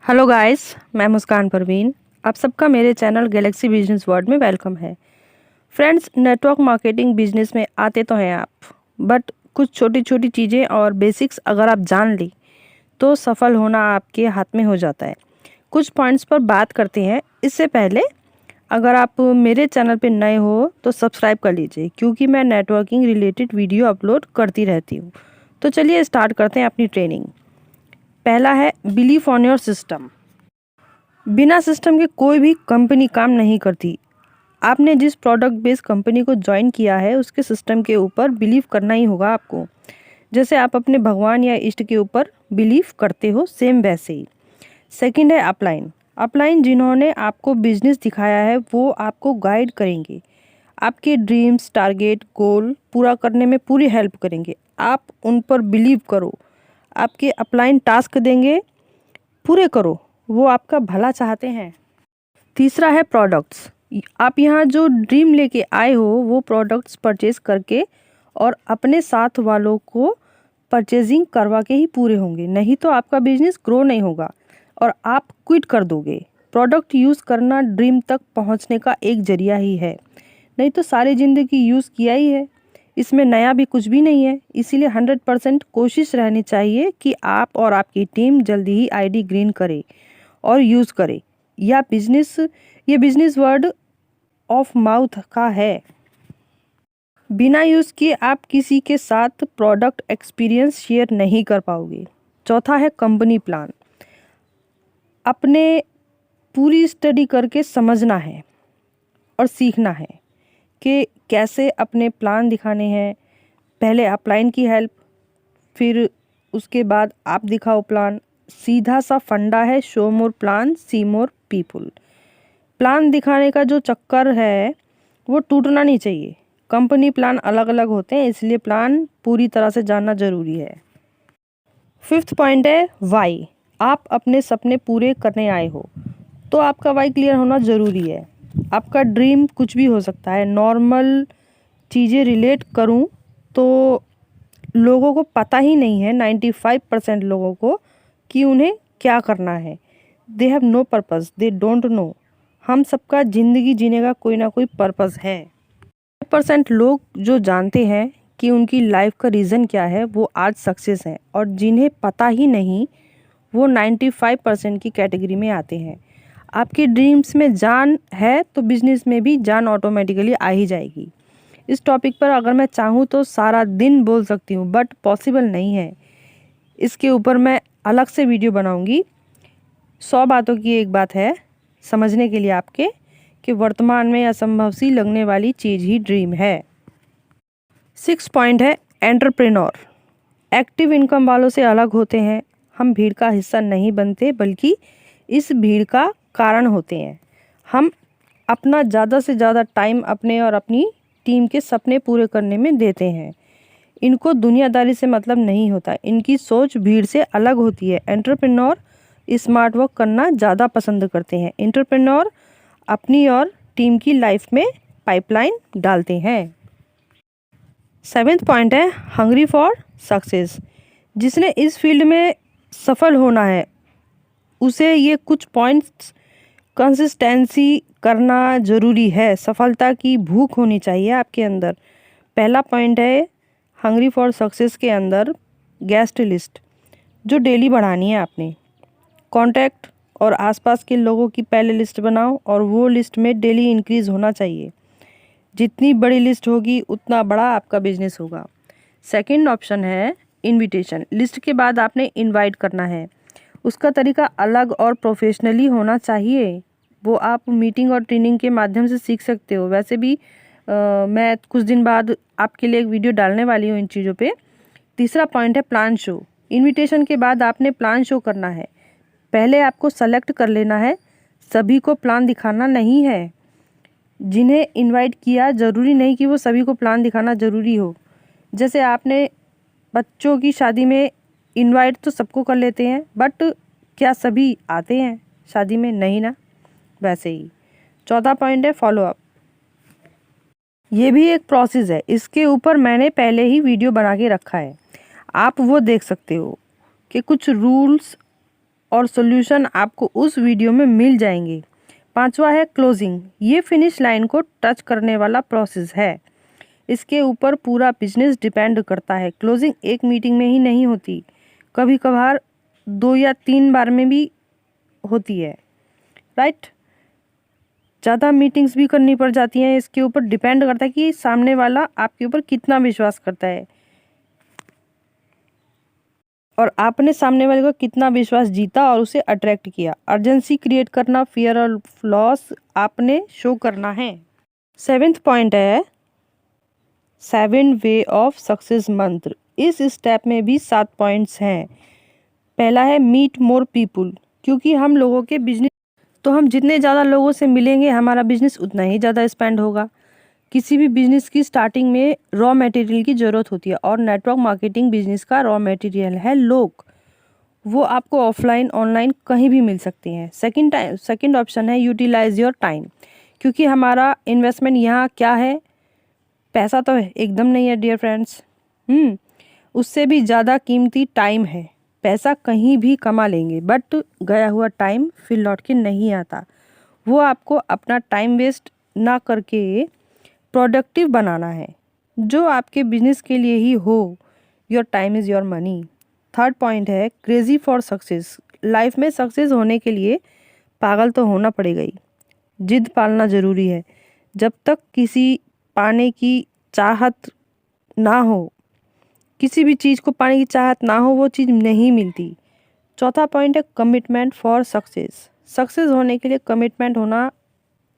Hello guys, मैं मुस्कान परवीन। आप सबका मेरे चैनल गैलेक्सी बिजनेस वर्ल्ड में वेलकम है। फ्रेंड्स, नेटवर्क मार्केटिंग बिजनेस में आते तो हैं आप, बट कुछ छोटी छोटी चीज़ें और बेसिक्स अगर आप जान ली तो सफल होना आपके हाथ में हो जाता है। कुछ पॉइंट्स पर बात करते हैं। इससे पहले अगर आप मेरे चैनल पे नए हो तो सब्सक्राइब कर लीजिए, क्योंकि मैं नेटवर्किंग रिलेटेड वीडियो अपलोड करती रहती हूँ। तो चलिए स्टार्ट करते हैं अपनी ट्रेनिंग। पहला है बिलीव ऑन योर सिस्टम। बिना सिस्टम के कोई भी कंपनी काम नहीं करती। आपने जिस प्रोडक्ट बेस्ड कंपनी को ज्वाइन किया है उसके सिस्टम के ऊपर बिलीव करना ही होगा आपको। जैसे आप अपने भगवान या इष्ट के ऊपर बिलीव करते हो, सेम वैसे ही। सेकंड है अपलाइन। अपलाइन जिन्होंने आपको बिजनेस दिखाया है वो आपको गाइड करेंगे, आपके ड्रीम्स, टारगेट, गोल पूरा करने में पूरी हेल्प करेंगे। आप उन पर बिलीव करो, आपके अपलाइन टास्क देंगे, पूरे करो, वो आपका भला चाहते हैं। तीसरा है प्रोडक्ट्स। आप यहाँ जो ड्रीम लेके आए हो वो प्रोडक्ट्स परचेज करके और अपने साथ वालों को परचेजिंग करवा के ही पूरे होंगे, नहीं तो आपका बिजनेस ग्रो नहीं होगा और आप क्विट कर दोगे। प्रोडक्ट यूज़ करना ड्रीम तक पहुँचने का एक जरिया ही है, नहीं तो सारी ज़िंदगी यूज़ किया ही है, इसमें नया भी कुछ भी नहीं है। इसीलिए 100% कोशिश रहनी चाहिए कि आप और आपकी टीम जल्दी ही आईडी ग्रीन करे और यूज़ करे। ये बिजनेस वर्ड ऑफ माउथ का है। बिना यूज़ किए आप किसी के साथ प्रोडक्ट एक्सपीरियंस शेयर नहीं कर पाओगे। चौथा है कंपनी प्लान। अपने पूरी स्टडी करके समझना है और सीखना है कि कैसे अपने प्लान दिखाने हैं। पहले अपलाइन की हेल्प, फिर उसके बाद आप दिखाओ प्लान। सीधा सा फंडा है, शो मोर प्लान सी मोर पीपुल। प्लान दिखाने का जो चक्कर है वो टूटना नहीं चाहिए। कंपनी प्लान अलग अलग होते हैं, इसलिए प्लान पूरी तरह से जानना ज़रूरी है। फिफ्थ पॉइंट है वाई। आप अपने सपने पूरे करने आए हो तो आपका वाई क्लियर होना ज़रूरी है। आपका ड्रीम कुछ भी हो सकता है। नॉर्मल चीज़ें रिलेट करूं तो लोगों को पता ही नहीं है, 95% लोगों को, कि उन्हें क्या करना है। They have no purpose, they don't know. हम सबका ज़िंदगी जीने का कोई ना कोई पर्पस है। 5% लोग जो जानते हैं कि उनकी लाइफ का रीज़न क्या है वो आज सक्सेस हैं, और जिन्हें पता ही नहीं वो 95% की कैटेगरी में आते हैं। आपके ड्रीम्स में जान है तो बिजनेस में भी जान ऑटोमेटिकली आ ही जाएगी। इस टॉपिक पर अगर मैं चाहूँ तो सारा दिन बोल सकती हूँ, बट पॉसिबल नहीं है। इसके ऊपर मैं अलग से वीडियो बनाऊँगी। 100 बातों की एक बात है समझने के लिए आपके, कि वर्तमान में असंभव सी लगने वाली चीज़ ही ड्रीम है। 6 पॉइंट है एंटरप्रेन्योर। एक्टिव इनकम वालों से अलग होते हैं। हम भीड़ का हिस्सा नहीं बनते, बल्कि इस भीड़ का कारण होते हैं। हम अपना ज़्यादा से ज़्यादा टाइम अपने और अपनी टीम के सपने पूरे करने में देते हैं। इनको दुनियादारी से मतलब नहीं होता, इनकी सोच भीड़ से अलग होती है। एंटरप्रेन्योर स्मार्ट वर्क करना ज़्यादा पसंद करते हैं। एंटरप्रेन्योर अपनी और टीम की लाइफ में पाइपलाइन डालते हैं। 7th पॉइंट है हंग्री फॉर सक्सेस। जिसने इस फील्ड में सफल होना है उसे ये कुछ पॉइंट्स कंसिस्टेंसी करना ज़रूरी है। सफलता की भूख होनी चाहिए आपके अंदर। पहला पॉइंट है हंग्री फॉर सक्सेस के अंदर गेस्ट लिस्ट, जो डेली बढ़ानी है आपने। कॉन्टैक्ट और आसपास के लोगों की पहले लिस्ट बनाओ और वो लिस्ट में डेली इंक्रीज़ होना चाहिए। जितनी बड़ी लिस्ट होगी उतना बड़ा आपका बिजनेस होगा। सेकंड ऑप्शन है इनविटेशन। लिस्ट के बाद आपने इनवाइट करना है। उसका तरीका अलग और प्रोफेशनली होना चाहिए। वो आप मीटिंग और ट्रेनिंग के माध्यम से सीख सकते हो। वैसे भी मैं कुछ दिन बाद आपके लिए एक वीडियो डालने वाली हूँ इन चीज़ों पे। तीसरा पॉइंट है प्लान शो। इनविटेशन के बाद आपने प्लान शो करना है। पहले आपको सेलेक्ट कर लेना है, सभी को प्लान दिखाना नहीं है। जिन्हें इनवाइट किया ज़रूरी नहीं कि वो सभी को प्लान दिखाना ज़रूरी हो। जैसे आपने बच्चों की शादी में इनवाइट तो सबको कर लेते हैं, बट क्या सभी आते हैं शादी में? नहीं ना। वैसे ही चौथा पॉइंट है फॉलो अप। ये भी एक प्रोसेस है, इसके ऊपर मैंने पहले ही वीडियो बना के रखा है, आप वो देख सकते हो कि कुछ रूल्स और सॉल्यूशन आपको उस वीडियो में मिल जाएंगे। पांचवा है क्लोजिंग। ये फिनिश लाइन को टच करने वाला प्रोसेस है, इसके ऊपर पूरा बिजनेस डिपेंड करता है। क्लोजिंग एक मीटिंग में ही नहीं होती, कभी कभार 2 या 3 बार में भी होती है, राइट। ज़्यादा मीटिंग्स भी करनी पड़ जाती हैं, इसके ऊपर डिपेंड करता है कि सामने वाला आपके ऊपर कितना विश्वास करता है और आपने सामने वाले को कितना विश्वास जीता और उसे अट्रैक्ट किया। अर्जेंसी क्रिएट करना, फियर ऑफ लॉस आपने शो करना है। 7th पॉइंट है 7 वे ऑफ सक्सेस मंत्र। इस स्टेप में भी 7 पॉइंट्स हैं। पहला है मीट मोर पीपुल, क्योंकि हम लोगों के बिजनेस, तो हम जितने ज़्यादा लोगों से मिलेंगे हमारा बिजनेस उतना ही ज़्यादा एक्सपेंड होगा। किसी भी बिजनेस की स्टार्टिंग में रॉ मटेरियल की ज़रूरत होती है और नेटवर्क मार्केटिंग बिजनेस का रॉ मटेरियल है लोग। वो आपको ऑफलाइन ऑनलाइन कहीं भी मिल सकते हैं। सेकंड ऑप्शन है यूटिलाइज योर टाइम, क्योंकि हमारा इन्वेस्टमेंट यहाँ क्या है, पैसा तो एकदम नहीं है डियर फ्रेंड्स। उससे भी ज़्यादा कीमती टाइम है। पैसा कहीं भी कमा लेंगे बट गया हुआ टाइम फिर लौट के नहीं आता। वो आपको अपना टाइम वेस्ट ना करके प्रोडक्टिव बनाना है, जो आपके बिजनेस के लिए ही हो। Your time is your money. Third point है क्रेजी फॉर सक्सेस। लाइफ में सक्सेस होने के लिए पागल तो होना पड़ेगा ही, जिद पालना ज़रूरी है। जब तक किसी पाने की चाहत ना हो, किसी भी चीज़ को पाने की चाहत ना हो, वो चीज़ नहीं मिलती। चौथा पॉइंट है कमिटमेंट फॉर सक्सेस। सक्सेस होने के लिए कमिटमेंट होना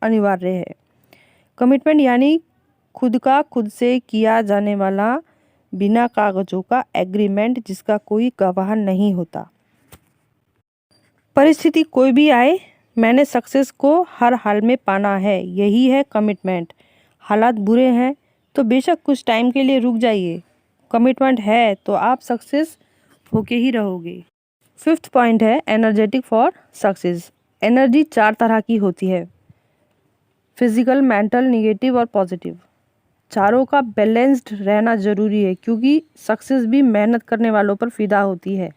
अनिवार्य है। कमिटमेंट यानी खुद का खुद से किया जाने वाला बिना कागजों का एग्रीमेंट, जिसका कोई गवाह नहीं होता। परिस्थिति कोई भी आए, मैंने सक्सेस को हर हाल में पाना है, यही है कमिटमेंट। हालात बुरे हैं तो बेशक कुछ टाइम के लिए रुक जाइए, कमिटमेंट है तो आप सक्सेस होके ही रहोगे। 5th पॉइंट है एनर्जेटिक फॉर सक्सेस। एनर्जी 4 तरह की होती है, फिजिकल, मेंटल, निगेटिव और पॉजिटिव। चारों का बैलेंस्ड रहना ज़रूरी है, क्योंकि सक्सेस भी मेहनत करने वालों पर फिदा होती है।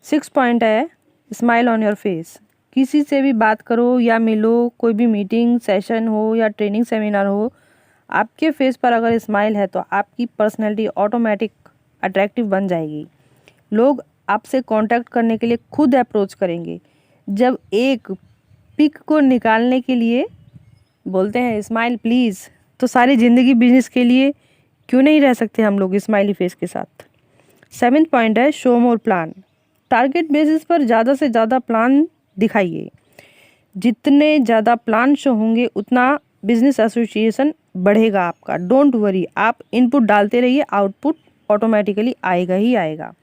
6th पॉइंट है स्माइल ऑन योर फेस। किसी से भी बात करो या मिलो, कोई भी मीटिंग सेशन हो या ट्रेनिंग सेमिनार हो, आपके फेस पर अगर स्माइल है तो आपकी पर्सनैलिटी ऑटोमेटिक अट्रैक्टिव बन जाएगी। लोग आपसे कांटेक्ट करने के लिए खुद अप्रोच करेंगे। जब एक पिक को निकालने के लिए बोलते हैं स्माइल प्लीज़, तो सारी ज़िंदगी बिजनेस के लिए क्यों नहीं रह सकते हम लोग स्माइली फेस के साथ। 7th पॉइंट है शो मोर प्लान। टारगेट बेसिस पर ज़्यादा से ज़्यादा प्लान दिखाइए। जितने ज़्यादा प्लान शो होंगे उतना बिजनेस एसोसिएशन बढ़ेगा आपका। डोंट वरी, आप इनपुट डालते रहिए, आउटपुट ऑटोमेटिकली आएगा ही आएगा।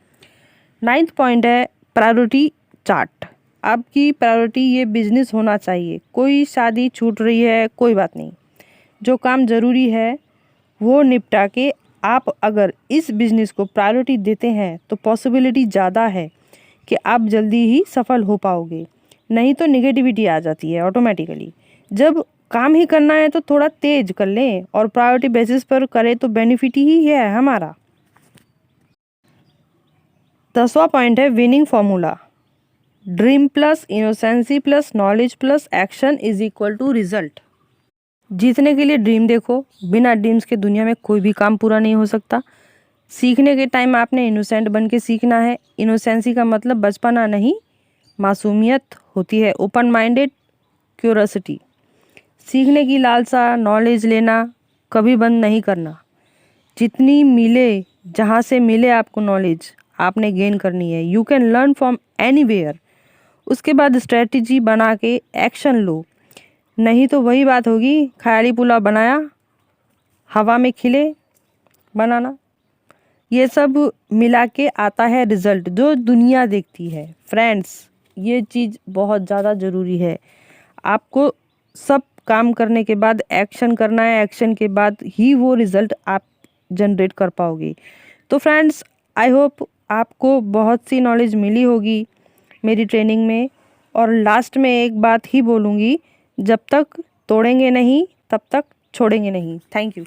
9th पॉइंट है प्रायोरिटी चार्ट। आपकी प्रायोरिटी ये बिजनेस होना चाहिए। कोई शादी छूट रही है कोई बात नहीं, जो काम ज़रूरी है वो निपटा के आप अगर इस बिज़नेस को प्रायोरिटी देते हैं तो पॉसिबिलिटी ज़्यादा है कि आप जल्दी ही सफल हो पाओगे। नहीं तो नेगेटिविटी आ जाती है ऑटोमेटिकली। जब काम ही करना है तो थोड़ा तेज कर लें और प्रायोरिटी बेसिस पर करें तो बेनिफिट ही है हमारा। 10वां पॉइंट है winning formula. Dream plus innocency plus knowledge plus action is equal to result. जीतने के लिए ड्रीम देखो, बिना ड्रीम्स के दुनिया में कोई भी काम पूरा नहीं हो सकता। सीखने के टाइम आपने इनोसेंट बन के सीखना है। इनोसेंसी का मतलब बचपना नहीं, मासूमियत होती है, ओपन माइंडेड क्यूरोसिटी। सीखने की लालसा, नॉलेज लेना कभी बंद नहीं करना। जितनी मिले, जहाँ से मिले आपको नॉलेज, आपने गेन करनी है। You can learn from anywhere. उसके बाद स्ट्रेटजी बना के एक्शन लो, नहीं तो वही बात होगी, ख्याली पुलाव बनाया हवा में खिले बनाना। ये सब मिला के आता है रिजल्ट जो दुनिया देखती है। फ्रेंड्स, ये चीज़ बहुत ज़्यादा ज़रूरी है। आपको सब काम करने के बाद एक्शन करना है, एक्शन के बाद ही वो रिज़ल्ट आप जनरेट कर पाओगे। तो फ्रेंड्स, आई होप आपको बहुत सी नॉलेज मिली होगी मेरी ट्रेनिंग में। और लास्ट में एक बात ही बोलूँगी, जब तक तोड़ेंगे नहीं तब तक छोड़ेंगे नहीं। Thank you.